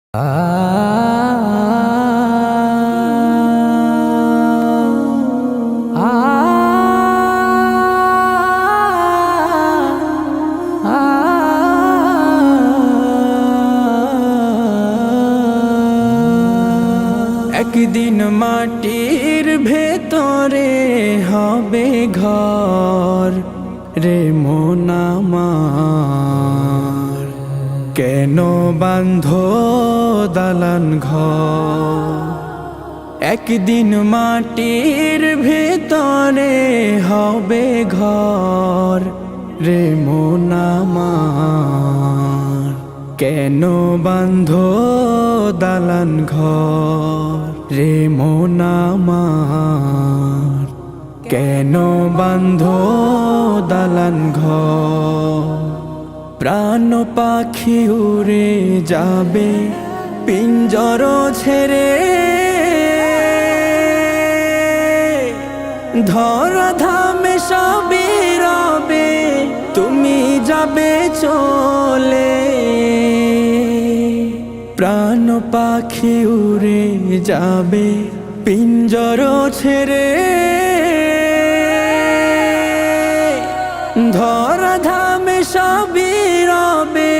একদিন মাটির ভেতরে হবে ঘর রে মন আমার, কেন বাঁধো দালান ঘর। একদিন মাটির ভেতরে হবে ঘর রে মন আমার, কেন বাঁধো দালান ঘর রে মন আমার, কেন বাঁধো দালান ঘর। প্রাণ পাখি উড়ে যাবে পিঞ্জর ছেড়ে, ধরা ধামে সবই রবে তুমি যাবে চলে। প্রাণ পাখি উড়ে যাবে পিঞ্জর ছেড়ে, ধরা ধামে সবই রবে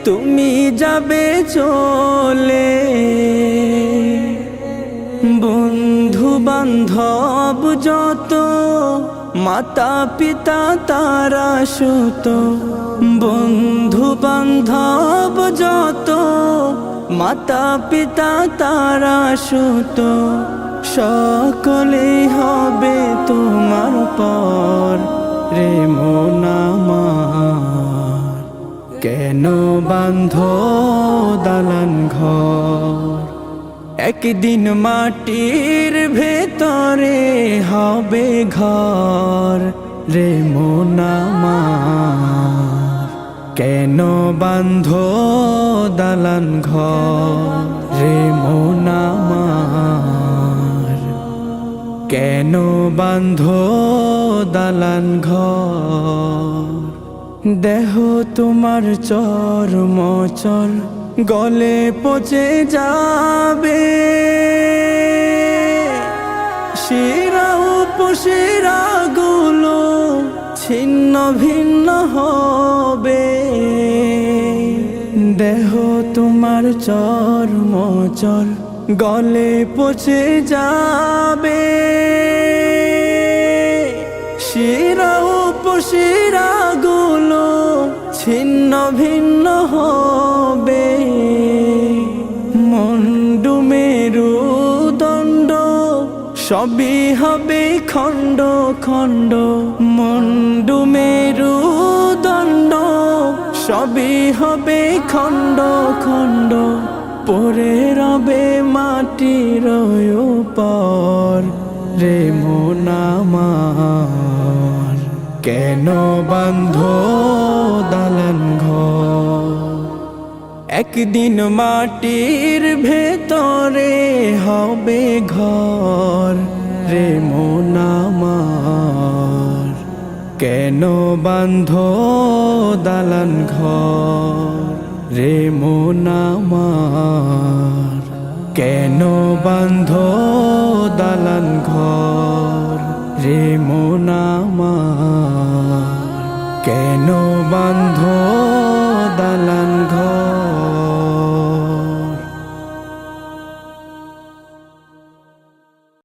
তুমি যাবে চলে। বন্ধু বান্ধব যত মাতা পিতা তারা সুত, বন্ধু বান্ধব যত মাতা পিতা তারা সুত, সকলেই হবে তোমার পর রে মন আমার, কেন বাঁধো দালান ঘর। একদিন মাটির ভেতরে হবে ঘর রে মন আমার, কেন বাঁধো দালান ঘর রে মন আমার, কেন বাঁধো দালান ঘর। দেহ তোমার চর্মচল গলে পচে যাবে, শিরা উপশিরা গুলো ছিন্ন ভিন্ন হবে। দেহ তোমার চর্মচল গলে পচে যাবে, শিরা উপশিরা গুলো ছিন্ন ভিন্ন হবে। মুন্ডু মেরুদণ্ড সবই হবে খণ্ড খণ্ড, মুন্ডু মেরুদণ্ড সবই হবে খণ্ড খণ্ড, পড়ে রবে মাটির উপর রে মন আমার, কেন বাঁধো দালান ঘর। একদিন মাটির ভেতরে হবে ঘর রে মন আমার, কেন বাঁধো দালান ঘর রে মন আমার, কেন বাঁধো দালান ঘর রে মন আমার, কেন বাঁধো